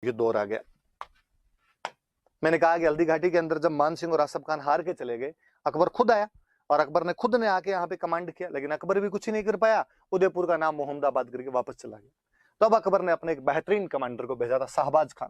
ये दौर आ गया। मैंने कहा कि हल्दी घाटी के अंदर जब मान सिंह और आसफ खान हार के चले गए, अकबर खुद आया और अकबर ने खुद ने आके यहाँ पे कमांड किया, लेकिन अकबर भी कुछ ही नहीं कर पाया। उदयपुर का नाम मोहम्मदाबाद करके वापस चला गया। तो अब अकबर ने अपने एक बेहतरीन कमांडर को भेजा था, शाहबाज खान।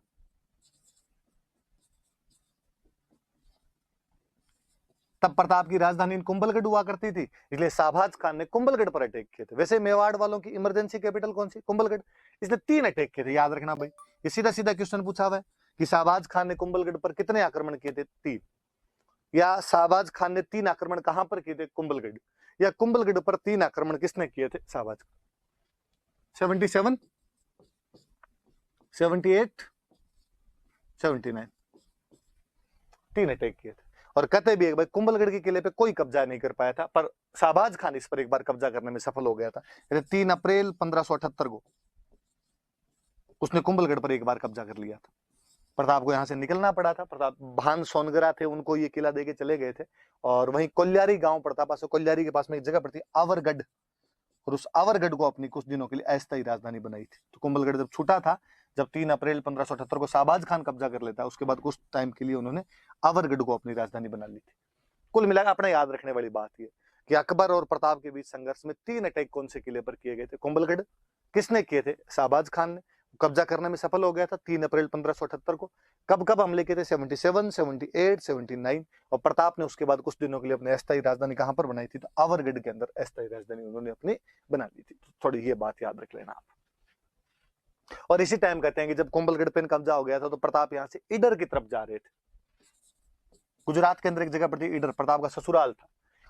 तब प्रताप की राजधानी कुंभलगढ़ हुआ करती थी, इसलिए शाहबाज खान ने कुंभलगढ़ पर अटैक किए थे। वैसे मेवाड़ वालों की इमरजेंसी कैपिटल कौन सी? कुंभलगढ़। इसने 3 अटैक किए थे, याद रखना भाई। ये सीधा सीधा क्वेश्चन पूछा हुआ है कि शाहबाज खान ने कुंभलगढ़ पर कितने आक्रमण किए थे? 3। या शाहबाज खान ने 3 आक्रमण कहां पर किए थे? कुंभलगढ़। या कुंभलगढ़ पर 3 आक्रमण किसने किए थे? शाहबाज खान। 77, 78, 79, 3 अटैक किए थे। और कहते भी है भाई कुंभलगढ़ के किले पे कोई कब्जा नहीं कर पाया था, पर शाहबाज खान इस पर एक बार कब्जा करने में सफल हो गया था। 3 अप्रैल 1578 को उसने कुंभलगढ़ पर एक बार कब्जा कर लिया था। प्रताप को यहां से निकलना पड़ा था। प्रताप भान सोनगरा थे, उनको ये किला देके चले गए थे। और वहीं कोल्यारी गांव पड़ता, पास कोल्यारी के पास में एक जगह पड़ती आवरगढ़, और उस आवरगढ़ को अपनी कुछ दिनों के लिए अस्थायी राजधानी बनाई थी। तो कुंभलगढ़ जब छूटा था, जब 3 अप्रैल 1578 को शाहबाज खान कब्जा कर लेता है, उसके बाद कुछ टाइम के लिए उन्होंने आवरगढ़ को अपनी राजधानी बना ली थी। कुल मिलाकर अपने याद रखने वाली बात यह कि अकबर और प्रताप के बीच संघर्ष में 3 अटैक कौन से किले पर किए गए थे? कुंभलगढ़। किसने किए थे? शाहबाज खान ने। कब्जा करने में सफल हो गया था 3 अप्रैल 1578 को। कब कब हमले किए थे? 77, 78, 79। और प्रताप ने उसके बाद कुछ दिनों के लिए अपनी अस्थायी राजधानी कहां पर बनाई थी? तो आवरगढ़ के अंदर अस्थायी राजधानी उन्होंने अपनी बना ली थी। तो थोड़ी ये बात याद रख लेना आप। और इसी टाइम कहते हैं कि जब कुंभलगढ़ पे कब्जा हो गया था, तो प्रताप यहां से ईडर की तरफ जा रहे थे। गुजरात के अंदर एक जगह पड़ती है ईडर, प्रताप का ससुराल था।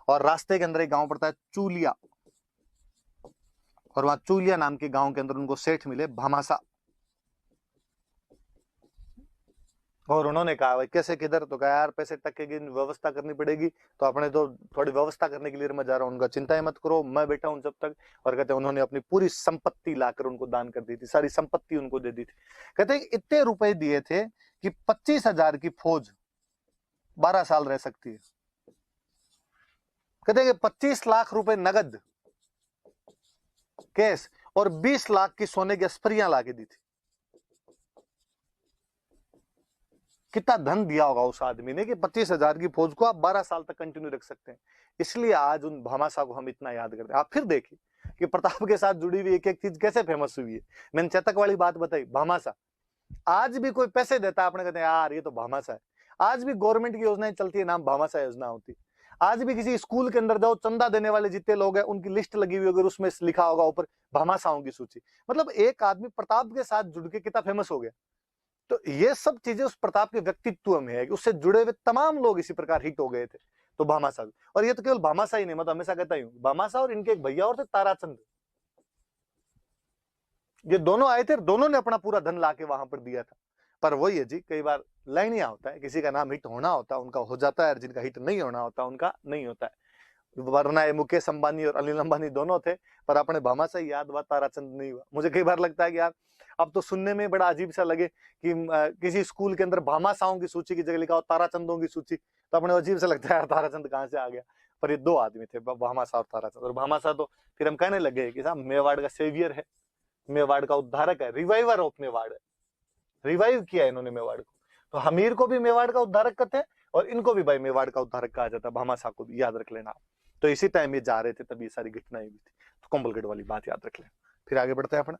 और रास्ते के अंदर एक गांव पड़ता है चूलिया, और वहां चूलिया नाम के गांव के अंदर उनको सेठ मिले भामासा। और उन्होंने कहा भाई कैसे किधर? तो कहा यार पैसे टके की व्यवस्था करनी पड़ेगी, तो अपने तो थोड़ी व्यवस्था करने के लिए मैं जा रहा हूँ। उनका चिंता मत करो, मैं बैठा हूं जब तक। और कहते उन्होंने अपनी पूरी संपत्ति लाकर उनको दान कर दी थी, सारी संपत्ति उनको दे दी थी। कहते इतने रुपए दिए थे कि 25,000 की फौज 12 साल रह सकती है। कहते हैं कि 25 लाख रुपए नगद कैश और 20 लाख की सोने की अस्परियां लाके दी थी। कितना धन दिया होगा उस आदमी ने कि 25,000 की फौज को आप 12 साल तक कंटिन्यू रख सकते हैं। इसलिए आज उन भामाशाह को हम इतना याद करते हैं। आप फिर देखिए कि प्रताप के साथ जुड़ी हुई एक एक चीज कैसे फेमस हुई है। मैंने चेतक वाली बात बताई, भामाशाह। आज भी कोई पैसे देता है, अपने कहते हैं यार ये तो भामाशाह है। आज भी गवर्नमेंट की योजनाएं चलती है, नाम भामाशाह योजना होती है। आज भी किसी स्कूल के अंदर जाओ, चंदा देने वाले जितने लोग हैं उनकी लिस्ट लगी हुई, अगर उसमें लिखा होगा ऊपर भामाशाहों की सूची। मतलब एक आदमी प्रताप के साथ जुड़ के कितना फेमस हो गया। तो ये सब चीजें उस प्रताप के व्यक्तित्व में है कि उससे जुड़े हुए तमाम लोग इसी प्रकार हिट हो गए थे। तो भामाशाह, और ये तो केवल भामाशाह ही नहीं, मैं तो हमेशा कहता ही हूँ, भामाशाह और इनके एक भैया और थे ताराचंद, ये दोनों आए थे, दोनों ने अपना पूरा धन लाके वहां पर दिया था। पर वही है जी, कई बार लाइनिया होता है, किसी का नाम हिट होना होता है उनका हो जाता है, जिनका हिट नहीं होना होता उनका नहीं होता है। वरना ये मुकेश अंबानी और अनिल अंबानी दोनों थे, पर अपने भामाशाह याद हुआ, ताराचंद नहीं हुआ। मुझे कई बार लगता है कि यार अब तो सुनने में बड़ा अजीब सा लगे कि किसी स्कूल के अंदर भामाशाहों की सूची की जगह लिखा हो ताराचंदों की सूची, तो अपने अजीब सा लगता है यार ताराचंद कहां से आ गया। पर ये 2 आदमी थे, भामाशाह और ताराचंद। और भामाशाह तो फिर हम कहने लगे कि साहब मेवाड़ का सेवियर है, मेवाड़ का उद्धारक है, रिवाइवर ऑफ मेवाड़ है। रिवाइव किया इन्होंने मेवाड़ को। तो हमीर को भी मेवाड़ का उद्धारक कहते हैं, और इनको भी भाई मेवाड़ का उद्धारक कहा जाता है, भामाशाह को भी याद रख लेना। तो इसी टाइम ये जा रहे थे, तभी सारी घटनाएं हुई थी। तो कुंभलगढ़ वाली बात याद रख लें। फिर आगे बढ़ते हैं अपना।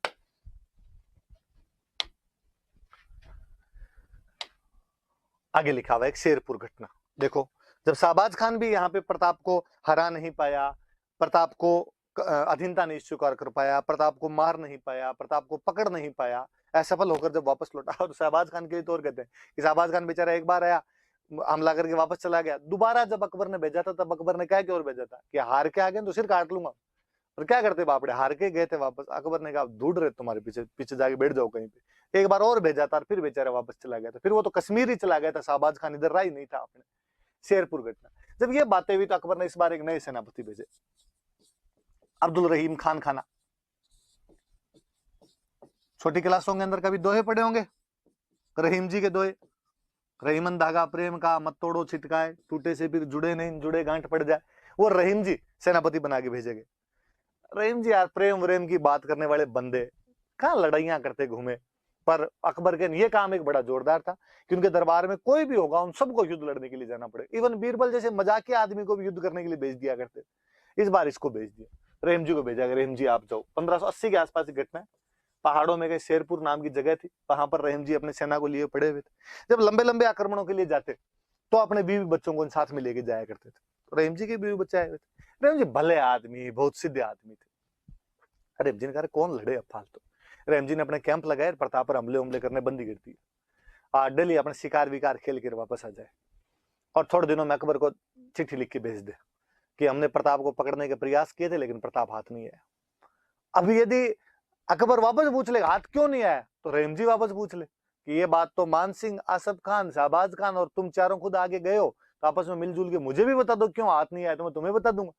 आगे लिखा हुआ एक शेरपुर घटना देखो। जब शाहबाज खान भी यहाँ पे प्रताप को हरा नहीं पाया, प्रताप को अधीनता नहीं स्वीकार कर पाया, प्रताप को मार नहीं पाया, प्रताप को पकड़ नहीं पाया, असफल होकर जब वापस लौटा, और शाहबाज खान के लिए तो और कहते हैं कि शाहबाज खान बेचारा एक बार आया, हमला करके वापस चला गया। दोबारा जब अकबर ने भेजा था, तब अकबर ने क्या की ओर भेजा था कि हार के आ गए तो सिर काट लूंगा। और क्या करते बापड़े, हार के गए थे वापस। अकबर ने कहा ढूंढ रहे तुम्हारे पीछे, पीछे जाके बैठ जाओ कहीं पे। एक बार और भेजा था, फिर बेचारा वापस चला गया था। फिर वो तो कश्मीर ही चला गया था, शाहबाज खान इधर रहा ही नहीं था अपने। शेरपुर घटना जब ये बातें हुई, तो अकबर ने इस बार एक नए सेनापति भेजे, अब्दुल रहीम खान खाना। छोटी क्लासों के अंदर कभी दोहे पढ़े होंगे, रहीम जी के दोहे, रहीमन धागा प्रेम का मत तोड़ो छिटकाए, टूटे से फिर जुड़े नहीं, जुड़े गांठ पड़ जाए। वो रहीम जी सेनापति बना के भेजेंगे। रहीम जी यार प्रेम व्रेम की बात करने वाले बंदे, कहां लड़ाइयां करते घूमे, पर अकबर के ये काम एक बड़ा जोरदार था कि उनके दरबार में कोई भी होगा उन सबको युद्ध लड़ने के लिए जाना पड़े। इवन बीरबल जैसे मजाकिया आदमी को भी युद्ध करने के लिए भेज दिया करते। इस बार इसको भेज दिया, रहीम जी को भेजा गया, रहीम जी आप जाओ। 1580 के आसपास की घटना है। पहाड़ों में कहीं शेरपुर नाम की जगह थी, वहां पर रहीम जी अपने सेना को लिए पड़े हुए थे। जब लंबे लंबे आक्रमणों के लिए जाते तो अपने बीवी बच्चों को साथ में लेके जाया करते थे। तो रहीम जी के बीवी बच्चे आए हुए थे। रहीम जी भले आदमी, बहुत सीधे आदमी थे। रहीम जी ने कहा कौन लड़े अब फालतू। रहीम जी ने अपने कैंप लगाए, प्रताप पर हमले करने बंदी कर दी। डेली अपने शिकार विकार खेल कर वापस आ जाए और थोड़े दिनों में अकबर को चिट्ठी लिख के भेज दे कि हमने प्रताप को पकड़ने के प्रयास किए थे लेकिन प्रताप हाथ नहीं आया। अब यदि अकबर वापस पूछ ले हाथ क्यों नहीं आया, तो रहीम जी वापस पूछ ले कि ये बात तो मान सिंह, आसफ खान, शाहबाज खान और तुम चारों खुद आगे गए हो, तो आपस में मिलजुल के मुझे भी बता दो क्यों हाथ नहीं आया, तो मैं तुम्हें बता दूंगा।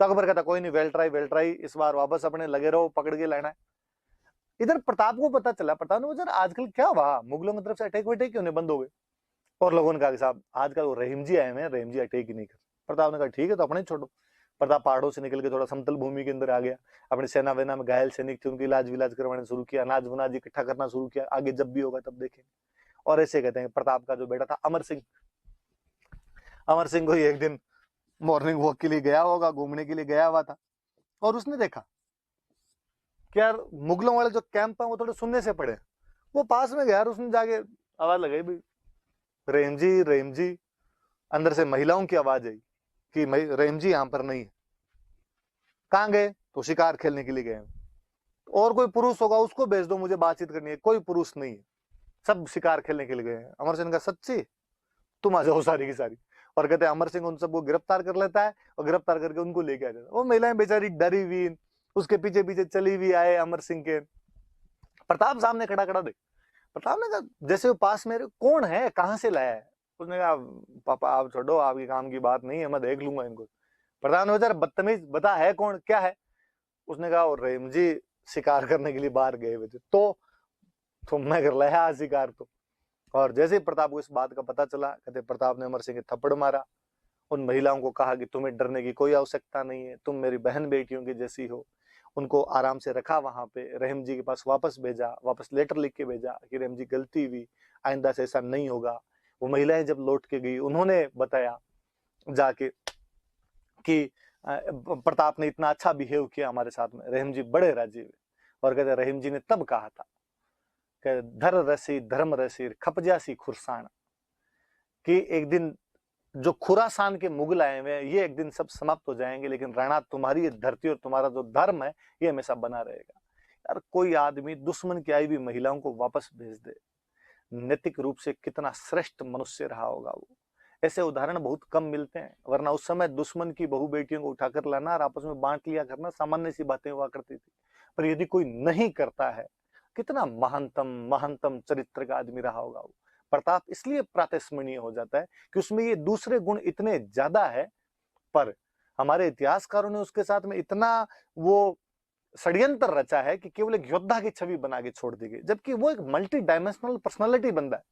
तो अकबर कहता कोई नहीं, वेल ट्राई, इस बार वापस अपने लगे रहो, पकड़ के लाना है। इधर प्रताप को पता चला, प्रताप ने पूछा आजकल क्या हुआ, मुगलों की तरफ से अटैक वटैक क्यों नहीं बंद हो गए। और लोगों ने कहा कि साहब आजकल वो रहीम जी आए हैं, रहीम जी अटैक ही नहीं कर। प्रताप ने कहा ठीक है तो अपने छोड़ो। प्रताप पहाड़ों से निकल के थोड़ा समतल भूमि के अंदर आ गया, अपनी सेना वेना में घायल सैनिक थे उनकी इलाज विलाज करवाना शुरू किया, अनाज वनाज इकट्ठा करना शुरू किया, आगे जब भी होगा तब देखेंगे। और ऐसे कहते हैं प्रताप का जो बेटा था अमर सिंह, अमर सिंह को एक दिन मॉर्निंग वॉक के लिए गया होगा, घूमने के लिए गया हुआ था, और उसने देखा कि यार मुगलों वाले जो कैंप है वो थोड़े सुनने से पड़े। वो पास में गया और उसने जाके आवाज लगाई, भाई रहीम जी। अंदर से महिलाओं की आवाज आई कि रहीम जी यहाँ पर नहीं है। कहाँ गए, तो शिकार खेलने के लिए गए। और कोई पुरुष होगा उसको भेज दो, मुझे बातचीत करनी है। कोई पुरुष नहीं है, सब शिकार खेलने के लिए गए हैं। अमर सिंह का सच्ची, तुम आ जाओ सारी की सारी। और कहते हैं अमर सिंह उन सबको गिरफ्तार कर लेता है और गिरफ्तार करके उनको लेके आ जाता है। वो महिलाएं बेचारी डरी हुई उसके पीछे पीछे चली हुई आए अमर सिंह के। प्रताप सामने खड़ा खड़ा देख, प्रताप ने कहा जैसे वो पास मेरे, कौन है, कहां से लाया है। उसने कहा पापा आप छोड़ो, आपके काम की बात नहीं है, मैं देख लूंगा इनको। प्रताप ने बेचारा बदतमीज, बता है कौन, क्या है। उसने कहा और रहीम जी शिकार करने के लिए बाहर गए हुए थे। तो मैं कर लाया शिकार तो। और जैसे ही प्रताप को इस बात का पता चला, कहते प्रताप ने अमर सिंह के थप्पड़ मारा, उन महिलाओं को कहा कि तुम्हें डरने की कोई आवश्यकता नहीं है, तुम मेरी बहन बेटियों की जैसी हो। उनको आराम से रखा वहां पे, रहीम जी के पास वापस भेजा, वापस लेटर लिख के भेजा कि रहीम जी गलती हुई, आइंदा से ऐसा नहीं होगा। वो महिलाएं जब लौट के गई उन्होंने बताया जाके कि प्रताप ने इतना अच्छा बिहेव किया हमारे साथ में, रहीम जी बड़े राजी हुए। और कहते रहीम जी ने तब कहा था कि धर रसी धर्म रसी खपजासी खुरसान, कि एक दिन जो खुरासान के मुगल आए हुए ये एक दिन सब समाप्त हो जाएंगे, लेकिन राणा तुम्हारी धरती और तुम्हारा जो धर्म है ये हमेशा बना रहेगा। यार कोई आदमी दुश्मन की आई हुई महिलाओं को वापस भेज दे, नैतिक रूप से कितना श्रेष्ठ मनुष्य रहा होगा वो। ऐसे उदाहरण बहुत कम मिलते हैं, वरना उस समय दुश्मन की बहू बेटियों को उठाकर लाना और आपस में बांट लिया करना सामान्य सी बातें हुआ करती थी। पर यदि कोई नहीं करता है, कितना महानतम महानतम चरित्र का आदमी रहा होगा वो। प्रताप इसलिए प्रातस्मरणीय हो जाता है कि उसमें ये दूसरे गुण इतने ज्यादा है, पर हमारे इतिहासकारों ने उसके साथ में इतना वो षड्यंत्र रचा है कि केवल एक योद्धा की छवि बना के छोड़ दी गई, जबकि वो एक मल्टी डायमेंशनल पर्सनालिटी बंदा है।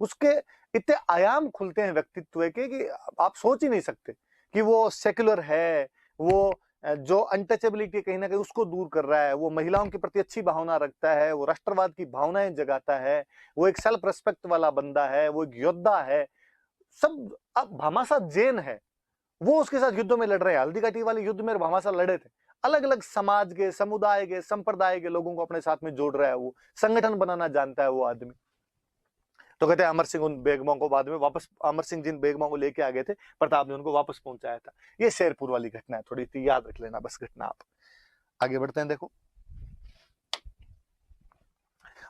उसके इतने आयाम खुलते हैं व्यक्तित्व के कि आप सोच ही नहीं सकते कि वो सेक्युलर है, वो जो अनटचेबिलिटी कहीं ना कहीं उसको दूर कर रहा है, वो महिलाओं के प्रति अच्छी भावना रखता है, वो राष्ट्रवाद की भावनाएं जगाता है, वो एक सेल्फ रेस्पेक्ट वाला बंदा है, वो एक योद्धा है। सब अब भामाशाह जैन है, वो उसके साथ युद्ध में लड़ रहे हैं। हल्दी घाटी वाले युद्ध में भामाशाह लड़े थे। अलग अलग समाज के, समुदाय के, संप्रदाय के लोगों को अपने साथ में जोड़ रहा है, वो संगठन बनाना जानता है वो आदमी। तो कहते हैं अमर सिंह उन बेगमों को बाद में वापस, अमर सिंह जिन बेगमों को लेके आ गए थे, प्रताप ने उनको वापस पहुंचाया था। ये शेरपुर वाली घटना है, थोड़ी सी याद रख लेना बस घटना। आप आगे बढ़ते हैं। देखो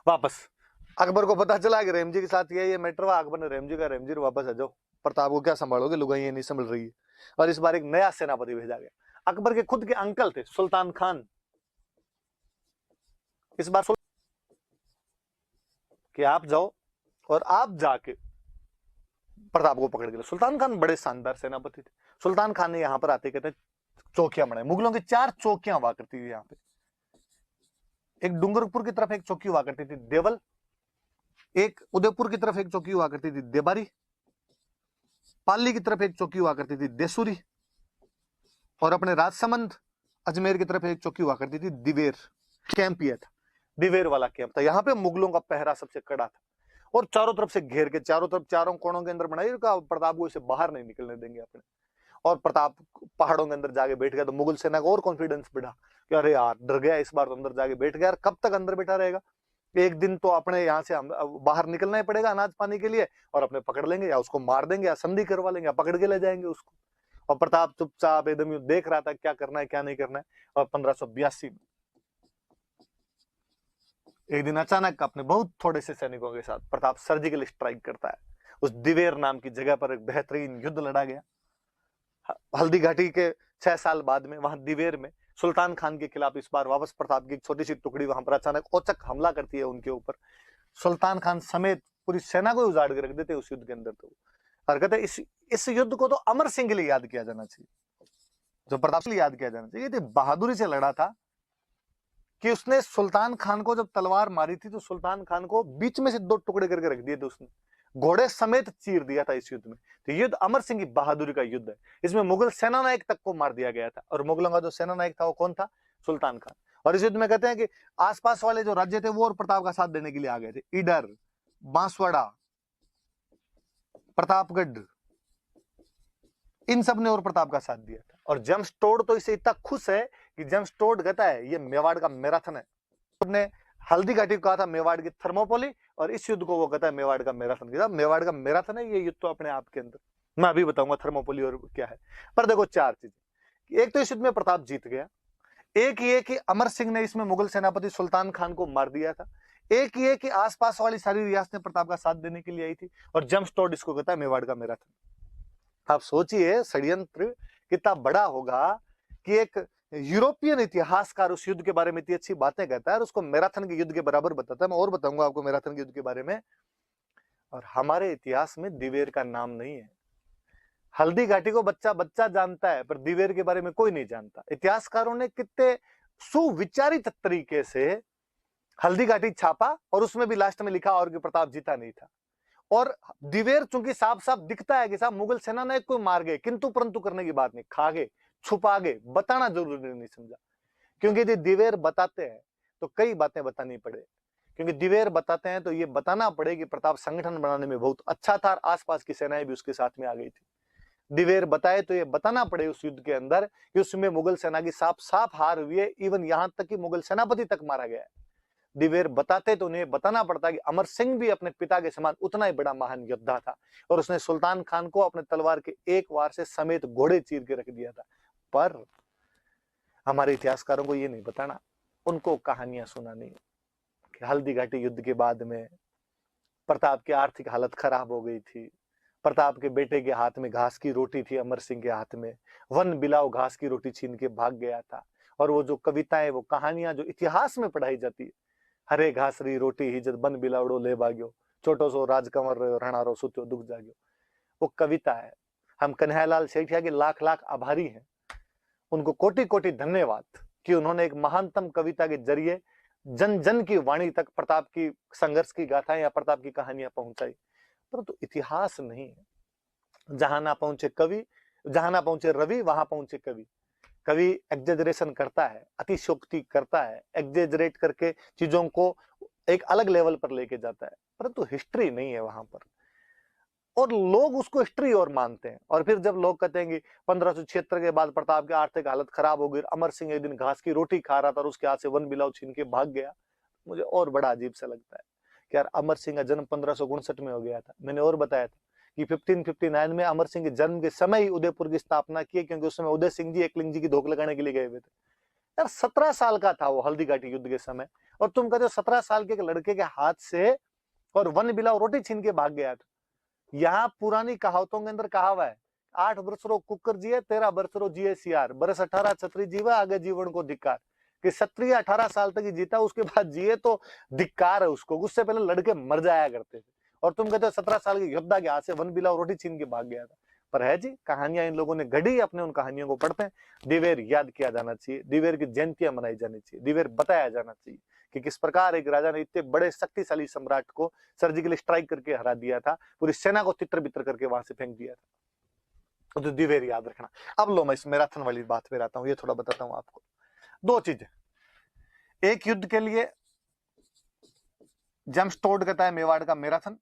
वापस अकबर को पता चला कि रहीम जी के साथ ये मैटर हुआ। अकबर ने रहीम जी का, रहीम जी वापस आ जाओ, प्रताप को क्या संभालोगे, लुगाई ये नहीं संभल रही है। और इस बार एक नया सेनापति भेजा गया। अकबर के खुद के अंकल थे सुल्तान खान। इस बार कि आप जाओ और आप जाके प्रताप को पकड़ के लो। सुल्तान खान बड़े शानदार सेनापति थे। सुल्तान खान ने यहां पर आते कहते चौकियां बनाई। मुगलों की 4 चौकियां हुआ करती थी यहाँ पे। एक डूंगरपुर की तरफ एक चौकी हुआ करती थी देवल, एक उदयपुर की तरफ एक चौकी हुआ करती थी देबारी, पाली की तरफ एक चौकी हुआ करती थी देसुरी, और अपने राजसमंद अजमेर की तरफ एक चौकी हुआ करती थी दिवेर। कैंप यह था। दिवेर वाला कैंप था, यहाँ पे मुगलों का पहरा सबसे कड़ा था और चारों तरफ से घेर के, चारों तरफ चारों कोणों के अंदर बनाई, प्रताप को इसे बाहर नहीं निकलने देंगे अपने। और प्रताप पहाड़ों के अंदर जाके बैठ गया तो मुगल सेना को और कॉन्फिडेंस बढ़ा कि अरे यार डर गया इस बार तो अंदर जाके बैठ गया यार, कब तक अंदर बैठा रहेगा, एक दिन तो अपने यहाँ से बाहर निकलना ही पड़ेगा अनाज पानी के लिए, और अपने पकड़ लेंगे या उसको मार देंगे या संधि करवा लेंगे या पकड़ के ले जाएंगे उसको। और प्रताप चुपचाप एकदम देख रहा था क्या करना है क्या नहीं करना है। और 1582 में एक दिन अचानक अपने बहुत थोड़े से सैनिकों के साथ प्रताप सर्जिकल स्ट्राइक करता है। उस दिवेर नाम की जगह पर एक बेहतरीन युद्ध लड़ा गया। हल्दी घाटी के 6 साल बाद में वहां दिवेर में सुल्तान खान के खिलाफ इस बार वापस प्रताप की एक छोटी सी टुकड़ी वहां पर अचानक औचक हमला करती है उनके ऊपर। सुल्तान खान समेत पूरी सेना को उजाड़ के रख देते उस युद्ध के अंदर। तो और कहते इस युद्ध को तो अमर सिंह के लिए याद किया जाना चाहिए, जो प्रताप के लिए याद किया जाना चाहिए। बहादुरी से लड़ा था कि उसने सुल्तान खान को जब तलवार मारी थी तो सुल्तान खान को बीच में से 2 टुकड़े करके रख दिए थे उसने, घोड़े समेत चीर दिया था इस युद्ध में। तो युद्ध अमर सिंह की बहादुरी का युद्ध है। इसमें मुगल सेनानायक तक को मार दिया गया था और मुगलों का जो सेनानायक था वो कौन था? सुल्तान खान। और इस युद्ध में कहते हैं कि आसपास वाले जो राज्य थे वो और प्रताप का साथ देने के लिए आ गए थे। ईडर, बांसवाड़ा, प्रतापगढ़, इन सब ने और प्रताप का साथ दिया था। और जेम्स टोड तो इसे इतना खुश है कि जेम्स टोड कहता है ये मेवाड़ का मैराथन है। ने हल्दी घाटी को कहा था मेवाड़ की थर्मोपोली, और इस युद्ध को वो कहता है मेवाड़ का मैराथन। मेवाड़ का मैराथन है ये युद्ध तो अपने आप के अंदर। मैं अभी बताऊंगा थर्मोपोली और क्या है। पर देखो 4 चीजें। एक तो इस युद्ध में प्रताप जीत गया, एक ये कि अमर सिंह ने इसमें मुगल सेनापति सुल्तान खान को मार दिया था, एक ये कि आसपास वाली सारी रियासतें प्रताप का साथ देने के लिए आई थी, और जेम्स टोड इसको कहता है मेवाड़ का मैराथन। आप सोचिए षड्यंत्र कितना बड़ा होगा कि एक यूरोपियन इतिहासकार उस युद्ध के बारे में इतनी अच्छी बातें कहता है और उसको मैराथन के युद्ध के बराबर बताता है। मैं और बताऊंगा आपको मैराथन के युद्ध के बारे में। और हमारे इतिहास में दिवेर का नाम नहीं है। हल्दी घाटी को बच्चा बच्चा जानता है पर दिवेर के बारे में कोई नहीं जानता। इतिहासकारों ने कितने सुविचारित तरीके से हल्दी घाटी छापा और उसमें भी लास्ट में लिखा और कि प्रताप जीता नहीं था। और दिवेर चूंकि साफ साफ दिखता है कि साहब मुगल सेना ने कोई मार गए, किंतु परंतु करने की बात नहीं, खा गए, छुपा गए, बताना जरूरी नहीं समझा। क्योंकि यदि दिवेर बताते हैं तो कई बातें बतानी पड़े, क्योंकि दिवेर बताते हैं तो ये बताना पड़े कि प्रताप संगठन बनाने में बहुत अच्छा था, आसपास की सेनाएं भी उसके साथ में आ गई थी। दिवेर बताए तो ये बताना पड़े उस युद्ध के अंदर कि उसमें मुगल सेना की साफ साफ हार हुई है, इवन यहां तक कि मुगल सेनापति तक मारा गया है। दिवेर बताते तो उन्हें बताना पड़ता कि अमर सिंह भी अपने पिता के समान उतना ही बड़ा महान योद्धा था और उसने सुल्तान खान को अपने तलवार के एक वार से समेत घोड़े चीर के रख दिया था। पर हमारे इतिहासकारों को ये नहीं बताना, उनको कहानियां सुनानी कि हल्दी घाटी युद्ध के बाद में प्रताप की आर्थिक हालत खराब हो गई थी, प्रताप के बेटे के हाथ में घास की रोटी थी, अमर सिंह के हाथ में वन बिलाव घास की रोटी छीन के भाग गया था। और वो जो कविताएं, वो कहानियां जो इतिहास में पढ़ाई जाती है, हरे घास री रोटी ही जब बन बिलावड़ो ले भाग्यो, छोटो सो राजकंवर रणारो सुत्यो दुख जाग्यो, वो कविता है। हम कन्हैयालाल सेठिया के लाख लाख आभारी हैं, उनको कोटि कोटि धन्यवाद कि उन्होंने एक महानतम कविता के जरिए जन जन की वाणी तक प्रताप की संघर्ष की गाथाएं या प्रताप की कहानियां पहुंचाई। परंतु तो इतिहास नहीं है। जहां ना पहुंचे कवि, जहां ना पहुंचे रवि वहां पहुंचे कवि। कवि एग्जेजरेशन करता है, अतिशयोक्ति करता है, एग्जेजरेट करके चीजों को एक अलग लेवल पर लेके जाता है, परंतु हिस्ट्री नहीं है वहां पर। और लोग उसको हिस्ट्री और मानते हैं। और फिर जब लोग कहते हैं कि 1576 के बाद प्रताप की आर्थिक हालत खराब हो गई, अमर सिंह एक दिन घास की रोटी खा रहा था और उसके हाथ से वन बिलाव छीन के भाग गया, मुझे और बड़ा अजीब सा लगता है कि यार अमर सिंह का जन्म 1559 में हो गया था। मैंने और बताया था कि 1559 में अमर सिंह के जन्म के समय ही उदयपुर की स्थापना की, क्योंकि उस समय उदय सिंह जी एकलिंग जी की धोख लगाने के लिए गए हुए थे। यार 17 साल का था वो हल्दी घाटी युद्ध के समय, और तुम कहते हो 17 साल के एक लड़के के हाथ से और वन बिलाव रोटी छीन के भाग गया था। यहाँ पुरानी कहावतों के अंदर कहावा है, 8 बरसरो कुकर जिए 13 बरसरो जिए सियार, बरस 18 छत्री जीवा आगे जीवन को धिक्कार। कि क्षत्रिय 18 साल तक ही जीता, उसके बाद जिए तो धिक्कार है उसको, उससे पहले लड़के मर जाया करते थे। और तुम कहते हो 17 साल के योद्धा के हाथ से वन बिलाव रोटी छीन के भाग गया था। पर है जी, कहानियां इन लोगों ने गढ़ी, अपने उन कहानियों को पढ़ते हैं। दिवेर याद किया जाना चाहिए, दिवेर की जयंतियां मनाई जानी चाहिए, दिवेर बताया जाना चाहिए कि किस प्रकार एक राजा ने इतने बड़े शक्तिशाली सम्राट को सर्जिकल स्ट्राइक करके हरा दिया था, पूरी सेना को तितर बितर करके वहां से फेंक दिया था। तो दिवेर याद रखना। अब लो मैं इस मैराथन वाली बात पे आता हूँ, ये थोड़ा बताता हूँ आपको। 2 चीजें, एक युद्ध के लिए जेम्स टोड कहता है मेवाड़ का मैराथन,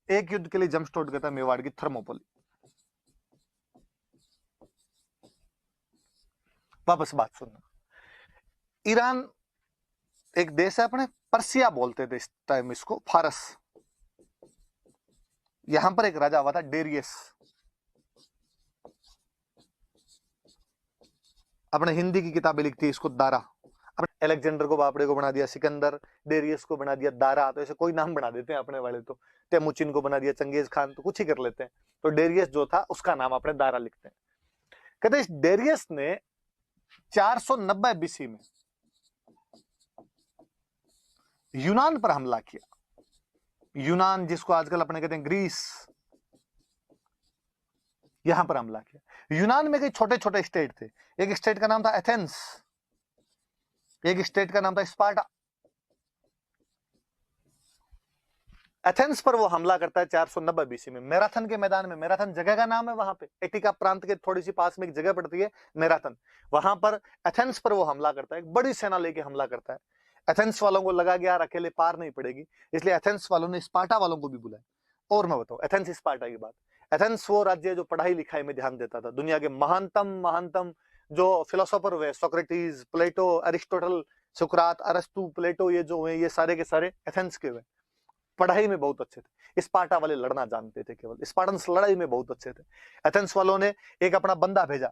एक युद्ध के लिए जेम्स टोड कहता है मेवाड़ की थर्मोपोली। वापस बात सुनना, ईरान एक देश है अपने, पर्सिया बोलते थे इस टाइम इसको, फारस। यहां पर एक राजा हुआ था डेरियस, अपने हिंदी की किताबें लिखती है इसको दारा। अपने अलेक्जेंडर को बापड़े को बना दिया सिकंदर, डेरियस को बना दिया दारा, तो ऐसे कोई नाम बना देते हैं अपने वाले। तो तेमुचिन को बना दिया चंगेज खान, तो कुछ ही कर लेते हैं। तो डेरियस जो था उसका नाम अपने दारा लिखते हैं। कहते इस डेरियस ने 490 बीसी में यूनान पर हमला किया। यूनान जिसको आजकल अपने कहते हैं ग्रीस, यहां पर हमला किया। यूनान में कई छोटे छोटे स्टेट थे। एक स्टेट का नाम था एथेंस, एक स्टेट का नाम था स्पार्टा। एथेंस पर वो हमला करता है 490 बीसी में, मैराथन के मैदान में। मैराथन जगह का नाम है, वहां पे एटिका प्रांत के थोड़ी सी पास में एक जगह पड़ती है मैराथन, वहां पर एथेंस पर वो हमला करता है, एक बड़ी सेना लेके हमला करता है। एथेंस वालों को लगा कि यार अकेले पार नहीं पड़ेगी, इसलिए एथेंस वालों ने स्पार्टा वालों को भी बुलाया। और मैं बताऊं एथेंस स्पार्टा की बात, एथेंस वो राज्य जो पढ़ाई लिखाई में ध्यान देता था। दुनिया के महानतम महानतम जो फिलोसोफर हुए, सोक्रेटिस, प्लेटो, अरिस्टोटल, सुकरात, अरस्तु, प्लेटो, ये जो हुए ये सारे के सारे एथेंस के हुए। पढ़ाई में बहुत अच्छे थे। स्पार्टा वाले लड़ना जानते थे, केवल स्पार्टन्स लड़ाई में बहुत अच्छे थे। एथेंस वालों ने एक अपना बंदा भेजा,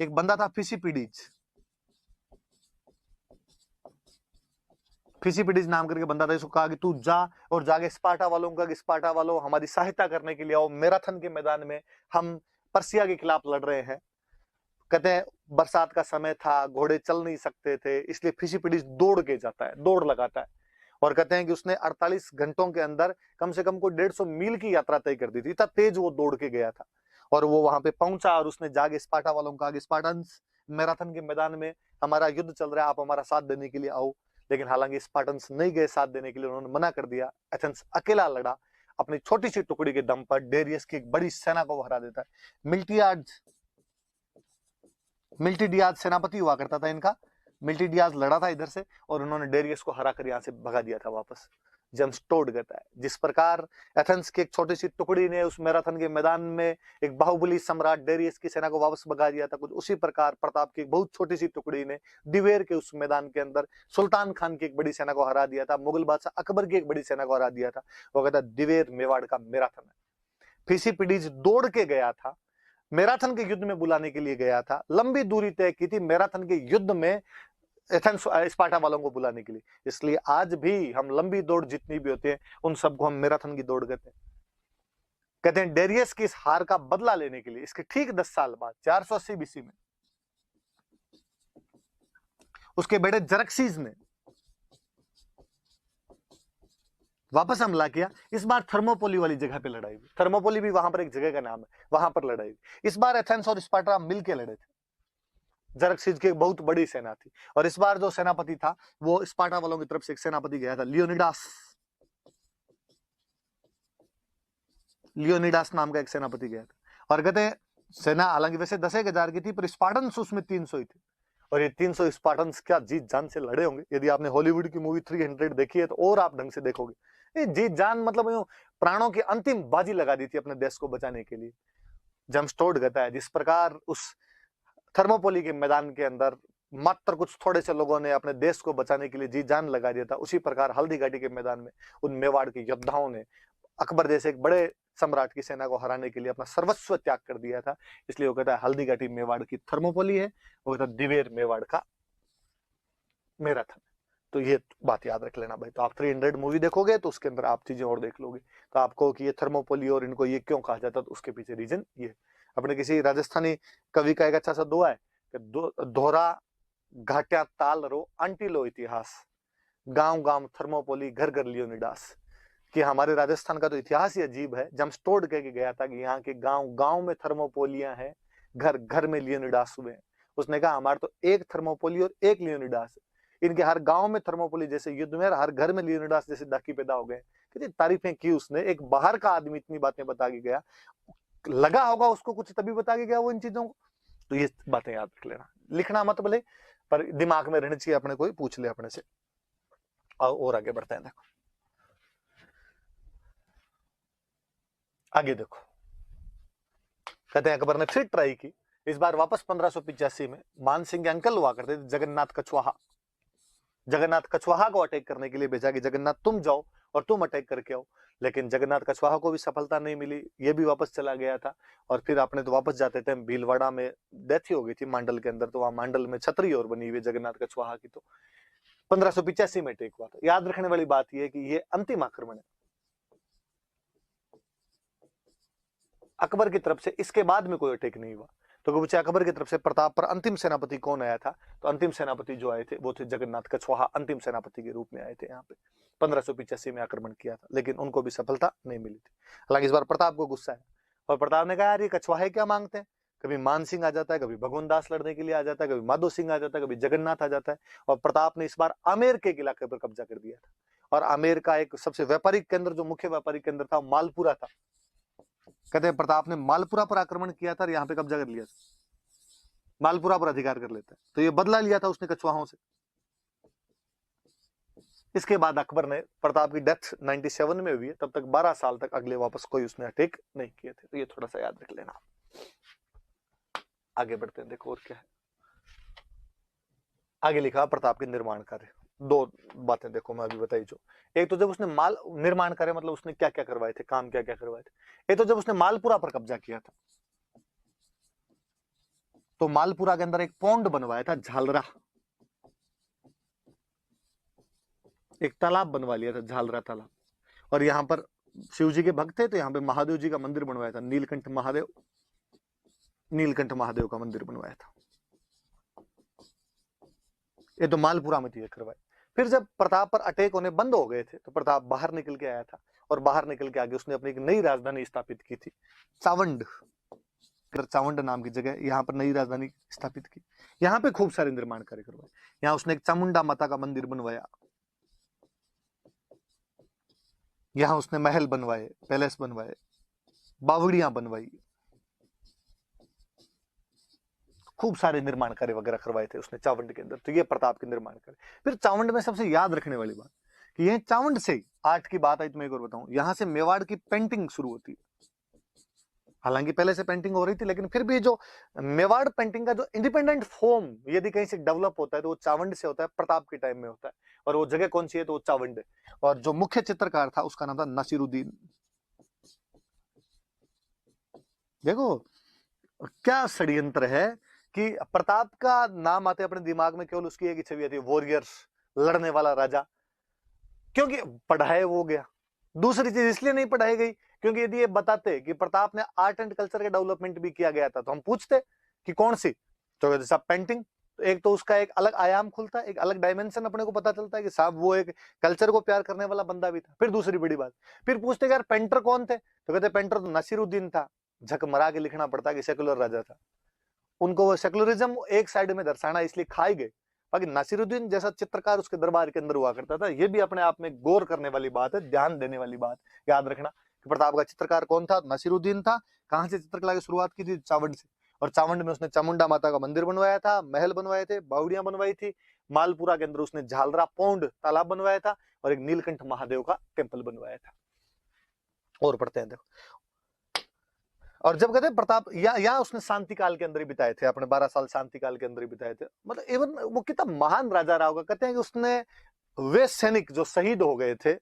एक बंदा था फिसिपिडीज, फिसिपिडीज नाम करके बंदा था। इसको कहा कि तू जा और जाके स्पार्टा वालों का, स्पार्टा वालों हमारी सहायता करने के लिए आओ, मैराथन के मैदान में हम पर्सिया के खिलाफ लड़ रहे हैं। कहते हैं बरसात का समय था, घोड़े चल नहीं सकते थे, इसलिए फिसिपिडीज दौड़ के जाता है, दौड़ लगाता है। और कहते हैं कि उसने 48 घंटों के अंदर कम से कम कोई 150 मील की यात्रा तय कर दी थी, इतना तेज वो दौड़ के गया था। और वो वहां पे पहुंचा और उसने जाके स्पार्टा वालों को कहा, स्पार्टन्स मैराथन के मैदान में हमारा युद्ध चल रहा है, आप हमारा साथ देने के लिए आओ। लेकिन हालांकि स्पार्टन्स नहीं गए साथ देने के लिए, उन्होंने मना कर दिया। एथेंस अकेला लड़ा, अपनी छोटी सी टुकड़ी के दम पर डेरियस की एक बड़ी सेना को हरा देता है। मिल्टिडियाज सेनापति हुआ करता था इनका। मिल्टिडियाज लड़ा था इधर से और उन्होंने डेरियस को हरा कर यहां से भगा दिया था वापस। जेम्स टोड कहता है जिस प्रकार एथेंस की एक छोटी सी टुकड़ी ने उस मैराथन के मैदान में एक बाहुबली सम्राट डेरियस की सेना को वापस भगा दिया था, कुछ उसी प्रकार प्रताप की एक बहुत छोटी सी टुकड़ी ने दिवेर के उस मैदान के अंदर सुल्तान खान की एक बड़ी सेना को हरा दिया था, मुगल बादशाह अकबर की एक बड़ी सेना को हरा दिया था। वो कहता है दिवेर मेवाड़ का मैराथन है। फिसिपिडीज दौड़ के गया था, मैराथन के युद्ध में बुलाने के लिए गया था, लंबी दूरी तय की थी मैराथन के युद्ध में एथेंस स्पार्टा वालों को बुलाने के लिए। इसलिए आज भी हम लंबी दौड़ जितनी भी होती है उन सबको हम मैराथन की दौड़ कहते हैं। कहते हैं डेरियस की इस हार का बदला लेने के लिए इसके ठीक 10 साल बाद 480 बीसी में उसके बेटे जरक्सीज ने वापस हमला किया। इस बार थर्मोपोली वाली जगह पे लड़ाई हुई। थर्मोपोली भी वहां पर एक जगह का नाम है, वहां पर लड़ाई हुई। इस बार एथेंस और स्पार्टा मिलकर लड़े थे। जरक्सीज की एक बहुत बड़ी सेना थी और इस बार जो सेनापति था वो स्पार्टा वालों की तरफ से एक सेनापति गया था, लियोनिडास। लियोनिडास नाम का एक सेनापति गया था। और कहते हैं सेना हालांकि वैसे 10,000 की थी, पर स्पार्टन्स उसमें 300 ही थे। और ये 300 स्पार्टन्स क्या जीत जान से लड़े होंगे। यदि आपने हॉलीवुड की मूवी 300 देखी है तो और आप ढंग से देखोगे। ये जीत जान मतलब प्राणों की अंतिम बाजी लगा दी थी अपने देश को बचाने के लिए। जेम्स टोड कहता है जिस प्रकार उस थर्मोपोली के मैदान के अंदर मात्र कुछ थोड़े से लोगों ने अपने देश को बचाने के लिए जी जान लगा दिया था, उसी प्रकार हल्दी घाटी के मैदान में उन मेवाड़ के योद्धाओं ने अकबर जैसे एक बड़े सम्राट की सेना को हराने के लिए अपना सर्वस्व त्याग कर दिया था। इसलिए वो कहता है हल्दी घाटी मेवाड़ की थर्मोपोली है, वो कहता है दिवेर मेवाड़ का मैराथन। तो ये बात याद रख लेना भाई। तो आप 300 मूवी देखोगे तो उसके अंदर आप चीजें और देख लोगे। तो आपको कि ये थर्मोपोली और इनको ये क्यों कहा जाता, तो उसके पीछे रीजन ये। अपने किसी राजस्थानी कवि का एक अच्छा सा दुआ है कि दोहरा घाट्या ताल रो आंटी लो इतिहास, गांव गांव थर्मोपोली घर घर लियोनिडास। कि हमारे राजस्थान का तो इतिहास ही अजीब है। जेम्स टोड कह के गया था कि यहाँ के गांव गांव में थर्मोपोलियां हैं, घर घर में लियोनिडास हुए हैं। उसने कहा हमारे तो एक थर्मोपोली और एक लियोनिडास है, इनके हर गांव में थर्मोपोली जैसे युद्ध में, हर घर में लियोनिडास जैसे डाकी पैदा हो गए। कितनी तारीफें की उसने। एक बाहर का आदमी इतनी बातें बता के गया, लगा होगा उसको कुछ तभी बता के गया वो इन चीजों को। तो ये बातें याद रख लेना, लिखना मत भले, पर दिमाग में रहनी चाहिए अपने, कोई पूछ ले अपने से। और आगे बढ़ते हैं। देखो आगे देखो, कहते हैं अकबर ने फिर ट्राई की, इस बार वापस 1585 में मान सिंह के अंकल हुआ करते थे जगन्नाथ कछवाहा, जगन्नाथ कछवाहा को अटैक करने के लिए भेजा कि जगन्नाथ तुम जाओ और तुम अटैक करके आओ, लेकिन जगन्नाथ कछवाहा को भी सफलता नहीं मिली, ये भी वापस चला गया था। और फिर आपने तो वापस जाते टाइम भीलवाड़ा में डेथ ही हो गई थी मांडल के अंदर, तो वहां मांडल में छतरी और बनी हुई जगन्नाथ कछवाहा की। तो 1585 में अटैक हुआ था। याद रखने वाली बात यह है कि ये अंतिम आक्रमण है अकबर की तरफ से, इसके बाद में कोई अटैक नहीं हुआ। तो पूछे अकबर की तरफ से प्रताप पर अंतिम सेनापति कौन आया था, तो अंतिम सेनापति जो आए थे वो थे जगन्नाथ कछवाहा, अंतिम सेनापति के रूप में आए थे यहाँ पे। 1585 में आक्रमण किया था, लेकिन उनको भी सफलता नहीं मिली थी। हालांकि इस बार प्रताप को गुस्सा है, और प्रताप ने कहा यार ये कछवाहे क्या मांगते हैं, कभी मान सिंह आ जाता है, कभी भगवान दास लड़ने के लिए आ जाता है, कभी माधो सिंह आ जाता है, कभी जगन्नाथ आ जाता है। और प्रताप ने इस बार आमेर के इलाके पर कब्जा कर दिया था, और आमेर का एक सबसे व्यापारिक केंद्र, जो मुख्य व्यापारिक केंद्र था, मालपुरा था। कहते हैं प्रताप ने मालपुरा पर आक्रमण किया था और यहाँ पे कब्जा कर लिया था, मालपुरा पर अधिकार कर लेता है। तो ये बदला लिया था उसने कछवाहों से। इसके बाद अकबर ने, प्रताप की डेथ 97 में हुई है, तब तक 12 साल तक अगले वापस कोई उसने अटैक नहीं किए थे। तो ये थोड़ा सा याद रख लेना। आगे बढ़ते हैं, देखो और क्या है। आगे लिखा प्रताप के निर्माण कार्य, दो बातें देखो मैं अभी बताई। जो एक तो जब उसने माल निर्माण कार्य मतलब उसने क्या क्या करवाए थे, काम क्या क्या करवाए थे। एक तो जब उसने मालपुरा पर कब्जा किया था, तो मालपुरा के अंदर एक पौंड बनवाया था, झालरा, एक तालाब बनवा लिया था, झालरा तालाब। और यहाँ पर शिव जी के भक्त थे, तो यहाँ पे महादेव जी का मंदिर बनवाया था, नीलकंठ महादेव, नीलकंठ महादेव का मंदिर बनवाया था। ये तो मालपुरा में थी करवाई। फिर जब प्रताप पर अटैक होने बंद हो गए थे, तो प्रताप बाहर निकल के आया था, और बाहर निकल के आगे उसने अपनी एक नई राजधानी स्थापित की थी, चावंड। चावंड नाम की जगह, यहाँ पर नई राजधानी स्थापित की। यहाँ पे खूब सारे निर्माण कार्य करवाए। यहाँ उसने एक चामुंडा माता का मंदिर बनवाया, यहाँ उसने महल बनवाए, पैलेस बनवाए, बावड़ियां बनवाई, खूब सारे निर्माण कार्य वगैरह करवाए थे उसने चावंड के अंदर। तो ये प्रताप के निर्माण कार्य। फिर चावंड में सबसे याद रखने वाली बात कि ये चावंड से आर्ट की बात आई, तो मैं एक और बताऊं, यहां से मेवाड़ की पेंटिंग शुरू होती है। हालांकि पहले से पेंटिंग हो रही थी, लेकिन फिर भी जो मेवाड़ पेंटिंग का जो इंडिपेंडेंट फॉर्म यदि कहीं से डेवलप होता है, तो वो चावंड से होता है, प्रताप के टाइम में होता है। और वो जगह कौन सी है, तो वो चावंड है। और जो मुख्य चित्रकार था उसका नाम था नसीरुद्दीन। देखो क्या षड्यंत्र है कि प्रताप का नाम आते अपने दिमाग में केवल उसकी एक छवि आती है, वॉरियर्स, लड़ने वाला राजा, क्योंकि पढ़ाए वो गया। दूसरी चीज इसलिए नहीं पढ़ाई गई क्योंकि यदि ये बताते कि प्रताप ने आर्ट एंड कल्चर के डेवलपमेंट भी किया गया था, तो हम पूछते कि कौन सी, तो जैसा पेंटिंग, तो एक तो उसका एक अलग आयाम खुलता है, एक अलग डायमेंशन अपने को पता चलता है कि साहब वो एक कल्चर को प्यार करने वाला बंदा भी था। फिर दूसरी बड़ी बात, फिर पूछते यार पेंटर कौन थे, तो कहते पेंटर तो नसीरुद्दीन था। झक मरा के लिखना पड़ता कि सेकुलर राजा था। उनको वो सेकुलरिज्म एक साइड में दर्शाना इसलिए खाई गए। बाकी नासिरुद्दीन जैसा चित्रकार उसके दरबार के अंदर हुआ करता था। ये भी अपने आप में गौर करने वाली बात है, ध्यान देने वाली बात। याद रखना कि प्रताप का चित्रकार कौन था, नासिरुद्दीन था। कहां से चित्रकला की शुरुआत की थी, चावंड से। और चावंड में उसने चामुंडा माता का मंदिर बनवाया था, महल बनवाए थे, बावड़ियां बनवाई थी। मालपुरा के अंदर उसने झालरा पौंड तालाब बनवाया था, और एक नीलकंठ महादेव का टेम्पल बनवाया था। और पढ़ते हैं देखो, और जब कहते हैं प्रताप या उसने शांति काल के अंदर ही बिताए थे, अपने 12 साल शांति काल के अंदर ही बिताए थे। मतलब इवन वो कितना महान राजा रहा होगा। कहते हैं कि उसने वे सैनिक जो शहीद हो गए थे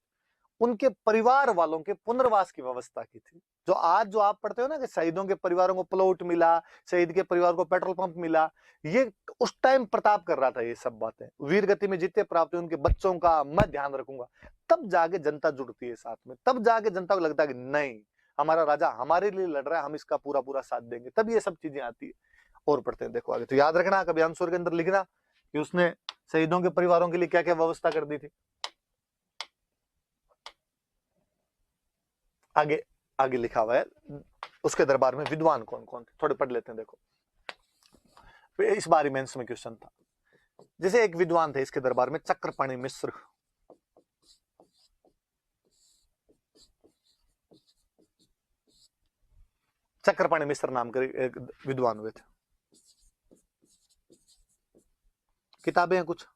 उनके परिवार वालों के पुनर्वास की व्यवस्था की थी। जो आज जो आप पढ़ते हो ना कि शहीदों के परिवारों को प्लॉट मिला, शहीद के परिवार को पेट्रोल पंप मिला, ये उस टाइम प्रताप कर रहा था। ये सब बातें वीर गति में जितने प्राप्त हुए उनके बच्चों का मैं ध्यान रखूंगा। तब जाके जनता जुड़ती है साथ में, तब जाके जनता को लगता है कि नहीं, हमारा राजा हमारे लिए लड़ रहा है, हम इसका पूरा पूरा साथ देंगे। तब ये सब चीजें आती है। और पढ़ते हैं देखो आगे, तो याद रखना कभी आंसर के अंदर लिखना कि उसने शहीदों के परिवारों के लिए क्या क्या व्यवस्था कर दी थी। आगे आगे लिखा हुआ है उसके दरबार में विद्वान कौन कौन थे, थोड़े पढ़ लेते हैं। देखो इस बार मेंस में क्वेश्चन था। जैसे एक विद्वान थे इसके दरबार में, चक्रपाणि मिश्र। चक्रपाणि मिश्र नाम के एक विद्वान हुए थे। किताबें हैं कुछ,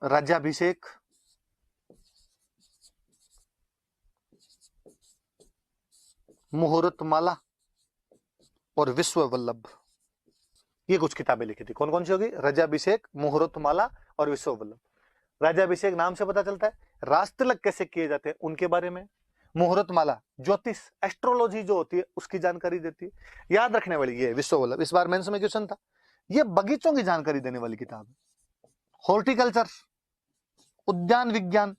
राज्याभिषेक, मुहूर्तमाला और विश्व वल्लभ, ये कुछ किताबें लिखी थी। कौन कौन सी होगी? राज्याभिषेक, मुहूर्तमाला और विश्व वल्लभ। राज्याभिषेक नाम से पता चलता है, राष्ट्रतिलक कैसे किए जाते हैं उनके बारे में। मुहूर्तमाला ज्योतिष एस्ट्रोलॉजी जो होती है उसकी जानकारी देती है। याद रखने वाली ये विश्व वल्लभ, इस बार मेंस में क्वेश्चन था। ये बगीचों की जानकारी देने वाली किताब है। हॉर्टिकल्चर, उद्यान विज्ञान,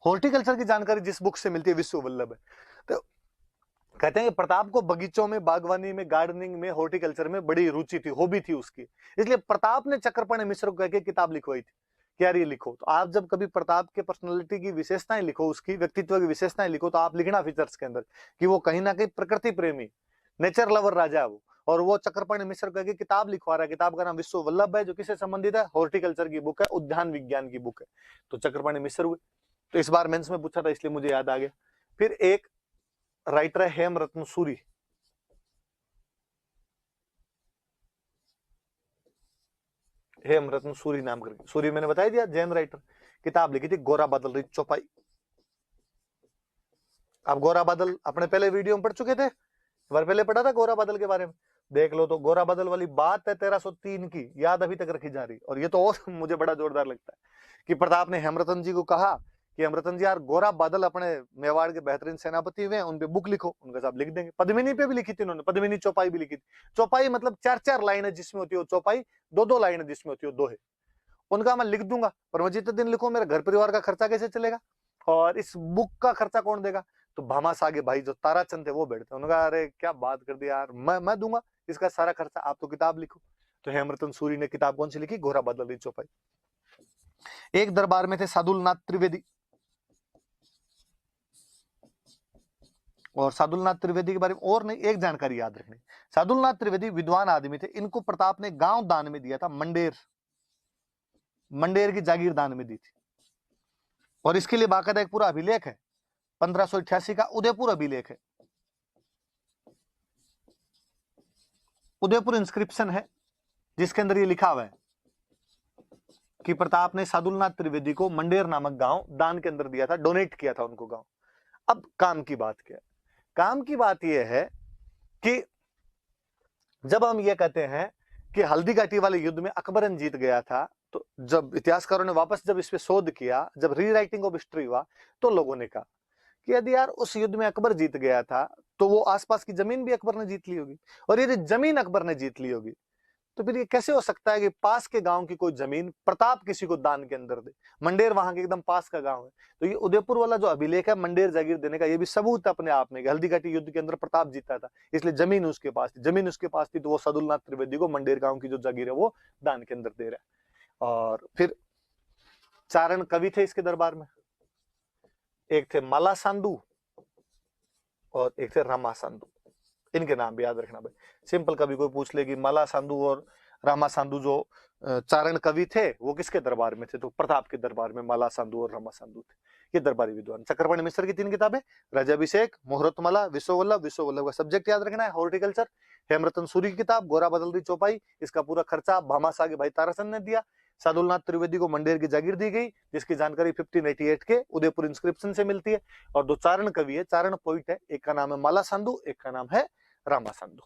हॉर्टिकल्चर की जानकारी जिस बुक से मिलती है विश्व वल्लभ है। तो कहते हैं कि प्रताप को बगीचों में, बागवानी में, गार्डनिंग में, हॉर्टिकल्चर में बड़ी रुचि थी, हॉबी थी उसकी, इसलिए प्रताप ने चक्रपाणि मिश्र को कह के किताब लिखवाई थी कि यार ये लिखो। तो आप जब कभी प्रताप के पर्सनालिटी की विशेषताएं लिखो, उसकी व्यक्तित्व की विशेषताएं लिखो, तो आप लिखना फीचर्स के अंदर कि वो कहीं ना कहीं प्रकृति प्रेमी, नेचर लवर राजा है वो, और वो चक्रपाणि मिश्र कह के किताब लिखवा रहा है। किताब का नाम विश्व वल्लभ है, जो किससे संबंधित है? हॉर्टिकल्चर की बुक है, उद्यान विज्ञान की बुक है। तो चक्रपाणि मिश्र हुए। तो इस बार मेंस में पूछा था इसलिए मुझे याद आ गया। फिर एक राइटर है हेमरत्न सूरी, हेमरत्न सूरी नाम करके, सूरी मैंने बता दिया, जैन राइटर। किताब लिखी थी गोरा बादल री चौपाई। आप गोरा बादल अपने पहले वीडियो में पढ़ चुके थे, बार पहले पढ़ा था गोरा बादल के बारे में, देख लो। तो गोरा बादल वाली बात है 1303 की, याद अभी तक रखी जा रही। और ये तो और मुझे बड़ा जोरदार लगता है कि प्रताप ने हेमरतन जी को कहा कि हेमरतन जी यार गोरा बादल अपने मेवाड़ के बेहतरीन सेनापति हुए हैं, उन पे बुक लिखो। उनका साहब लिख देंगे। पद्मिनी पे भी लिखी थी उन्होंने, पद्मिनी चौपाई भी लिखी थी। चौपाई मतलब 4-4 लाइन है जिसमें होती है चौपाई, 2-2 लाइन है जिसमें होती है दोहे। उनका मैं लिख दूंगा, पर मैं जितने दिन लिखूं मेरे घर परिवार का खर्चा कैसे चलेगा, और इस बुक का खर्चा कौन देगा? तो भामास आगे भाई जो ताराचंद थे वो बैठते, उन्होंने कहा अरे क्या बात कर दी यार, मैं दूंगा इसका सारा खर्चा, आप तो किताब लिखो। तो हेमरतन सूरी ने किताब कौन सी लिखी? गोरा बादल री चौपाई। एक दरबार में थे सादुलनाथ त्रिवेदी, और सादुलनाथ त्रिवेदी के बारे में और नहीं एक जानकारी याद रखनी, सादुलनाथ त्रिवेदी विद्वान आदमी थे। इनको प्रताप ने गांव दान में दिया था, मंडेर, मंडेर की जागीर दान में दी थी। और इसके लिए बाकायदा एक पूरा अभिलेख है, 1588 का उदयपुर अभिलेख है, उदयपुर इंस्क्रिप्शन है, जिसके अंदर ये लिखा हुआ है कि प्रताप ने सादुलनाथ त्रिवेदी को मंडेर नामक गांव दान के अंदर दिया था, डोनेट किया था उनको गांव। अब काम की बात क्या है? काम की बात यह है कि जब हम ये कहते हैं कि हल्दी घाटी वाले युद्ध में अकबरन जीत गया था, तो जब इतिहासकारों ने वापस जब इस पे शोध किया, जब रीराइटिंग ऑफ हिस्ट्री हुआ, तो लोगों ने कहा कि यदि यार उस युद्ध में अकबर जीत गया था तो वो आसपास की जमीन भी अकबर ने जीत ली होगी, और यदि जमीन अकबर ने जीत ली होगी तो फिर ये कैसे हो सकता है कि पास के गांव की कोई जमीन प्रताप किसी को दान के अंदर दे? मंडेर वहां के एकदम पास का गांव है। तो ये उदयपुर वाला जो अभिलेख है मंडेर जागीर देने का, ये भी सबूत है अपने आप में कि हल्दी घाटी युद्ध के अंदर प्रताप जीता था, इसलिए जमीन उसके पास थी। जमीन उसके पास थी तो वो सादुलनाथ त्रिवेदी को मंडेर गांव की जो जागीर है वो दान के अंदर दे रहा है। और फिर चारण कवि थे इसके दरबार में, एक थे माला सांदू और एक थे रामा सांदू। इनके नाम भी याद रखना भाई। सिंपल कभी कोई पूछ ले कि माला सांदू और रामा सांदू जो चारण कवि थे वो किसके दरबार में थे, तो प्रताप के दरबार में माला सांदू और रामा सांदू थे, ये दरबारी विद्वान। चक्रपाणि मिश्र की 3 किताबें, राज्याभिषेक, मुहूर्तमाला, विश्व वल्लभ। विश्व वल्लभ का सब्जेक्ट याद रखना है हॉर्टिकल्चर। हेमरतन सूरी की किताब गोरा बदल दी चौपाई, इसका पूरा खर्चा भामाशाह के भाई ताराचंद ने दिया। सादुलनाथ त्रिवेदी को मंडेर की जागीर दी गई, जिसकी जानकारी 1588 के उदयपुर इंस्क्रिप्शन से मिलती है। और 2 चारण कवि है, चारण पोइट है, एक का नाम है माला सांदू, एक का नाम है रामा सांदू।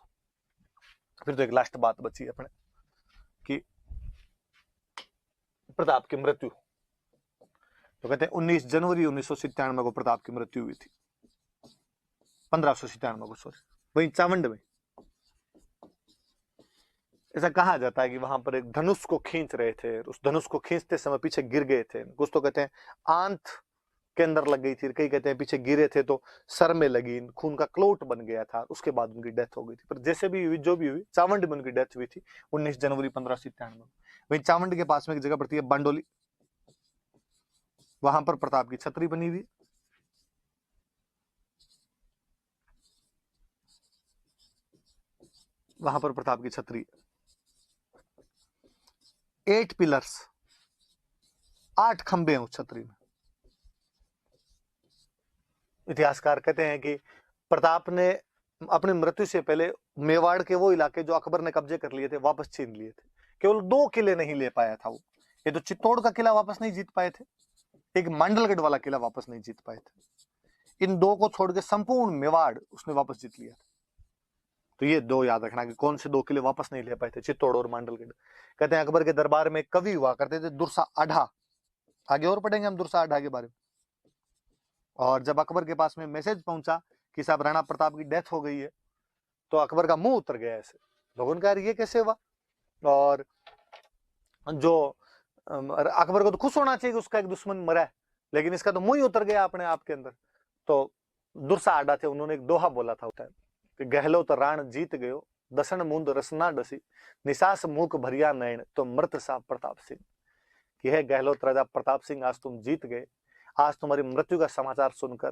फिर तो एक लास्ट बात बची अपने कि प्रताप की मृत्यु, तो कहते हैं 19 जनवरी 1997 को प्रताप की मृत्यु हुई थी, 1597 को, सॉरी, वही चावंड में। ऐसा कहा जाता है कि वहां पर एक धनुष को खींच रहे थे, उस धनुष को खींचते समय पीछे गिर गए थे। कुछ तो कहते हैं आंत के अंदर लग गई थी, कई कहते हैं पीछे गिरे थे तो सर में लगी, खून का क्लोट बन गया था, उसके बाद उनकी डेथ हो गई थी। पर जैसे भी हुई, जो भी हुई, चावंड में उनकी डेथ हुई थी 19 जनवरी 1597। वही चावंड के पास में एक जगह पड़ती है बांडोली, वहां पर प्रताप की छतरी बनी हुई, वहां पर प्रताप की छतरी, 8 पिलर्स, 8 खंबे हैं उस छतरी में। इतिहासकार कहते हैं कि प्रताप ने अपनी मृत्यु से पहले मेवाड़ के वो इलाके जो अकबर ने कब्जे कर लिए थे वापस छीन लिए थे। केवल 2 किले नहीं ले पाया था वो, ये तो चित्तौड़ का किला वापस नहीं जीत पाए थे, एक मांडलगढ़ वाला किला वापस नहीं जीत पाए थे। इन दो को छोड़ के संपूर्ण मेवाड़ उसने वापस जीत लिया। तो ये दो याद रखना कि कौन से दो किले वापस नहीं ले पाए थे, चित्तौड़ और मांडलगढ़। कहते हैं अकबर के दरबार में कवि हुआ करते थे दुर्सा आढ़ा, आगे और पढ़ेंगे हम दुर्सा आढ़ा के बारे में। और जब अकबर के पास में मैसेज पहुंचा कि साहब राणा प्रताप की डेथ हो गई है, तो अकबर का मुंह उतर गया ऐसे। लोगों ने कहा ये कैसे हुआ? और जो अकबर को तो खुश होना चाहिए कि उसका एक दुश्मन मरा है, लेकिन इसका तो मुंह ही उतर गया अपने आप के अंदर। तो दुर्सा आढ़ा थे, उन्होंने एक दोहा बोला था उस टाइम कि गहलो तो राण जीत गयो, दसन मुंद रसना डसी, निसास मूक भरिया नयन तो मृत सा प्रताप सिंह। कि है गहलोत राजा प्रताप सिंह, आज तुम जीत गए, आज तुम्हारी मृत्यु का समाचार सुनकर